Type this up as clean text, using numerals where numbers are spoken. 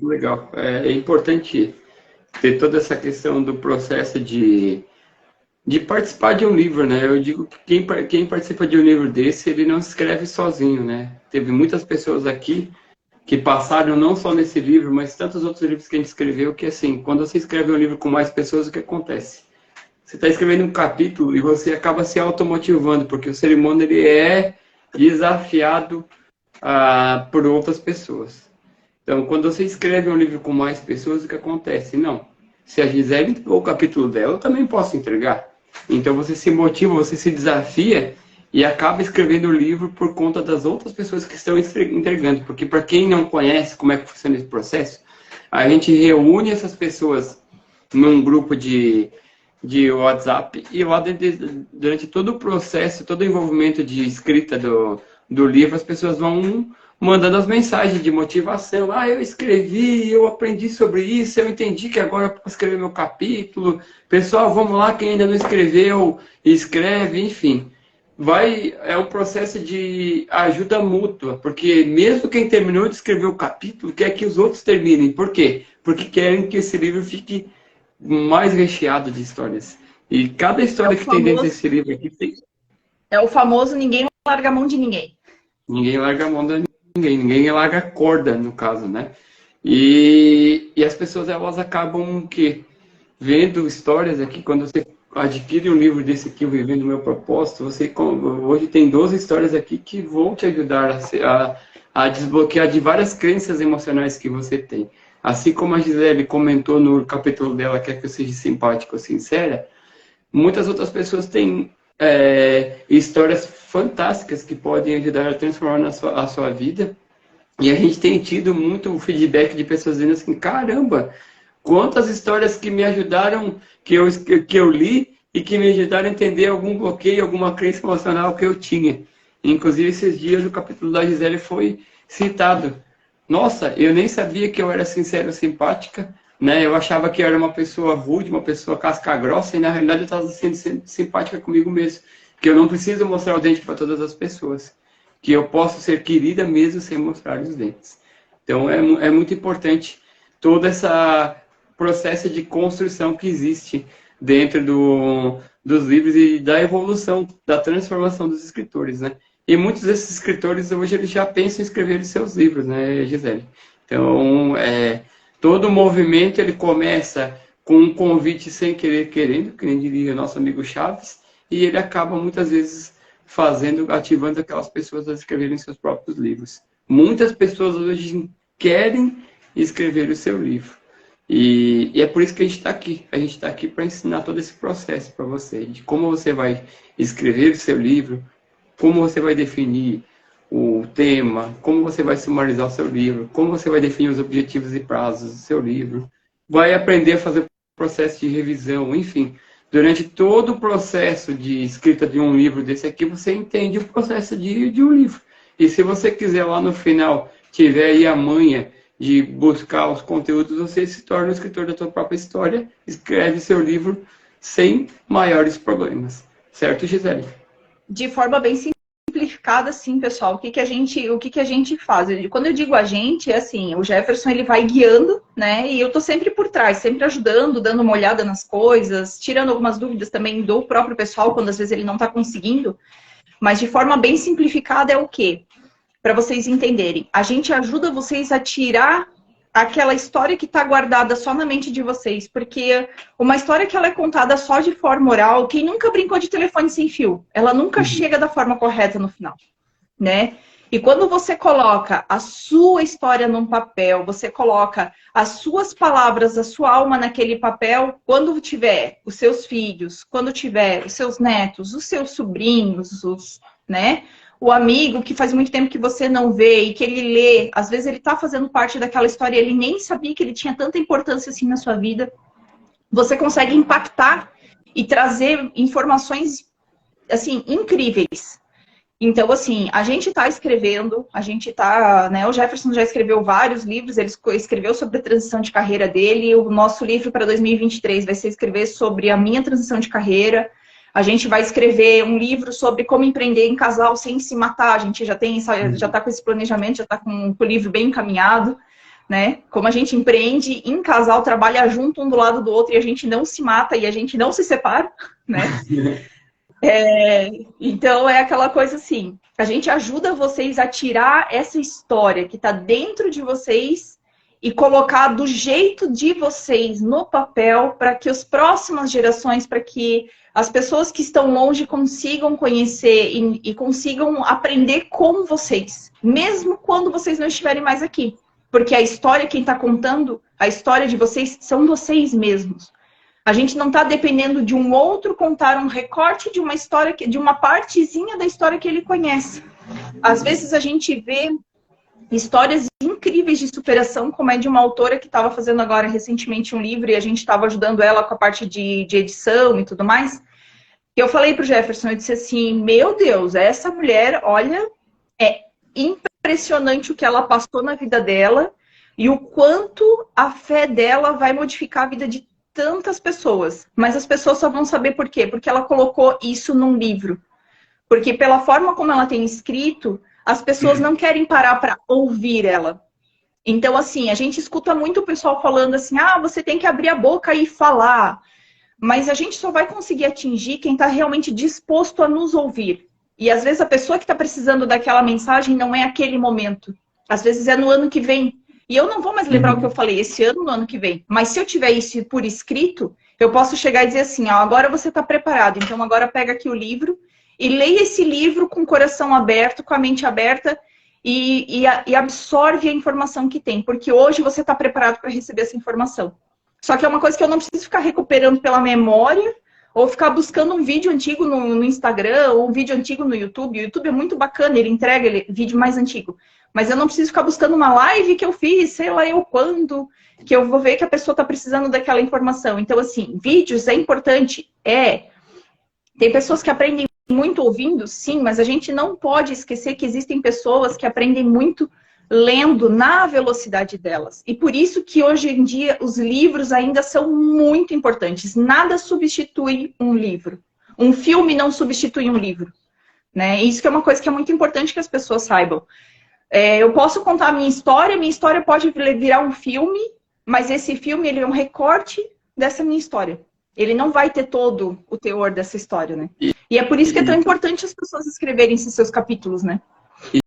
muito legal. É importante ter toda essa questão do processo de participar de um livro, né? Eu digo que quem participa de um livro desse, ele não escreve sozinho, né? Teve muitas pessoas aqui que passaram não só nesse livro, mas tantos outros livros que a gente escreveu, que assim, quando você escreve um livro com mais pessoas, o que acontece? Você está escrevendo um capítulo e você acaba se automotivando, porque o ser humano ele é desafiado por outras pessoas. Então, quando você escreve um livro com mais pessoas, o que acontece? Não. Se a Gisele entregou o capítulo dela, eu também posso entregar. Então, você se motiva, você se desafia e acaba escrevendo o livro por conta das outras pessoas que estão entregando. Porque, para quem não conhece como é que funciona esse processo, a gente reúne essas pessoas num grupo de WhatsApp e lá durante todo o processo, todo o envolvimento de escrita do livro, as pessoas vão mandando as mensagens de motivação. Eu escrevi, eu aprendi sobre isso, eu entendi que agora eu posso escrever meu capítulo. Pessoal, vamos lá, quem ainda não escreveu, escreve, enfim. É um processo de ajuda mútua, porque mesmo quem terminou de escrever o capítulo quer que os outros terminem. Por quê? Porque querem que esse livro fique mais recheado de histórias. E cada história que tem dentro desse livro aqui tem... É o famoso ninguém larga a mão de ninguém. Ninguém larga a mão de ninguém larga a corda, no caso, né? E as pessoas, elas acabam vendo histórias aqui, quando você adquire um livro desse aqui, o Vivendo o Meu Propósito, hoje tem 12 histórias aqui que vão te ajudar a desbloquear de várias crenças emocionais que você tem. Assim como a Gisele comentou no capítulo dela, quer que eu seja simpático ou sincera, muitas outras pessoas têm histórias fantásticas que podem ajudar a transformar a sua vida. E a gente tem tido muito feedback de pessoas dizendo assim, caramba, quantas histórias que me ajudaram, que eu li e que me ajudaram a entender algum bloqueio, alguma crença emocional que eu tinha. Inclusive, esses dias o capítulo da Gisele foi citado. Nossa, eu nem sabia que eu era sincero e simpática, né? Eu achava que eu era uma pessoa rude, uma pessoa casca grossa, e na realidade eu estava sendo simpática comigo mesmo. Que eu não preciso mostrar o dente para todas as pessoas. Que eu posso ser querida mesmo sem mostrar os dentes. Então, é muito importante todo esse processo de construção que existe dentro dos livros e da evolução, da transformação dos escritores, né? E muitos desses escritores, hoje, eles já pensam em escrever os seus livros, né, Gisele? Então, todo o movimento, ele começa com um convite sem querer, querendo, que nem diria nosso amigo Chaves, e ele acaba, muitas vezes, ativando aquelas pessoas a escreverem seus próprios livros. Muitas pessoas hoje querem escrever o seu livro. E é por isso que a gente está aqui. A gente está aqui para ensinar todo esse processo para você, de como você vai escrever o seu livro, como você vai definir o tema, como você vai sumarizar o seu livro, como você vai definir os objetivos e prazos do seu livro, vai aprender a fazer o processo de revisão, enfim. Durante todo o processo de escrita de um livro desse aqui, você entende o processo de um livro. E se você quiser lá no final, tiver aí a manha de buscar os conteúdos, você se torna o escritor da sua própria história, escreve seu livro sem maiores problemas. Certo, Gisele? De forma bem simplificada, sim, pessoal. O que a gente faz? Quando eu digo a gente, é assim, o Jefferson, ele vai guiando, né? E eu tô sempre por trás, sempre ajudando, dando uma olhada nas coisas, tirando algumas dúvidas também do próprio pessoal, quando às vezes ele não tá conseguindo. Mas de forma bem simplificada é o quê? Para vocês entenderem. A gente ajuda vocês a tirar aquela história que está guardada só na mente de vocês, porque uma história que ela é contada só de forma oral, quem nunca brincou de telefone sem fio, ela nunca chega da forma correta no final, né? E quando você coloca a sua história num papel, você coloca as suas palavras, a sua alma naquele papel, quando tiver os seus filhos, quando tiver os seus netos, os seus sobrinhos, né? O amigo que faz muito tempo que você não vê e que ele lê, às vezes ele está fazendo parte daquela história e ele nem sabia que ele tinha tanta importância assim na sua vida. Você consegue impactar e trazer informações, assim, incríveis. Então, assim, a gente está escrevendo, né, o Jefferson já escreveu vários livros, ele escreveu sobre a transição de carreira dele, o nosso livro para 2023 vai ser escrever sobre a minha transição de carreira. A gente vai escrever um livro sobre como empreender em casal sem se matar. A gente já está com esse planejamento, já está com o livro bem encaminhado, né? Como a gente empreende em casal, trabalha junto um do lado do outro e a gente não se mata e a gente não se separa, né? Então é aquela coisa assim, a gente ajuda vocês a tirar essa história que está dentro de vocês e colocar do jeito de vocês no papel para que as próximas gerações, para que as pessoas que estão longe consigam conhecer e consigam aprender com vocês, mesmo quando vocês não estiverem mais aqui. Porque a história, quem está contando, a história de vocês, são vocês mesmos. A gente não está dependendo de um outro contar um recorte de uma história, de uma partezinha da história que ele conhece. Às vezes a gente vê histórias incríveis de superação, como é de uma autora que estava fazendo agora recentemente um livro e a gente estava ajudando ela com a parte de edição e tudo mais. Eu falei para o Jefferson, eu disse assim, meu Deus, essa mulher, olha, é impressionante o que ela passou na vida dela e o quanto a fé dela vai modificar a vida de tantas pessoas. Mas as pessoas só vão saber por quê? Porque ela colocou isso num livro. Porque pela forma como ela tem escrito, as pessoas não querem parar para ouvir ela. Então, assim, a gente escuta muito o pessoal falando assim, ah, você tem que abrir a boca e falar. Mas a gente só vai conseguir atingir quem está realmente disposto a nos ouvir. E às vezes a pessoa que está precisando daquela mensagem não é aquele momento. Às vezes é no ano que vem. E eu não vou mais lembrar o que eu falei esse ano, no ano que vem. Mas se eu tiver isso por escrito, eu posso chegar e dizer assim, ó, agora você está preparado. Então agora pega aqui o livro e leia esse livro com o coração aberto, com a mente aberta e absorve a informação que tem. Porque hoje você está preparado para receber essa informação. Só que é uma coisa que eu não preciso ficar recuperando pela memória ou ficar buscando um vídeo antigo no Instagram ou um vídeo antigo no YouTube. O YouTube é muito bacana, ele entrega vídeo mais antigo. Mas eu não preciso ficar buscando uma live que eu fiz, sei lá eu quando, que eu vou ver que a pessoa está precisando daquela informação. Então, assim, vídeos é importante? É. Tem pessoas que aprendem muito ouvindo? Sim, mas a gente não pode esquecer que existem pessoas que aprendem muito lendo na velocidade delas. E por isso que hoje em dia os livros ainda são muito importantes. Nada substitui um livro. Um filme não substitui um livro. Né? Isso que é uma coisa que é muito importante que as pessoas saibam. Eu posso contar a minha história pode virar um filme, mas esse filme ele é um recorte dessa minha história. Ele não vai ter todo o teor dessa história, né? E é por isso que é tão importante as pessoas escreverem esses seus capítulos, né?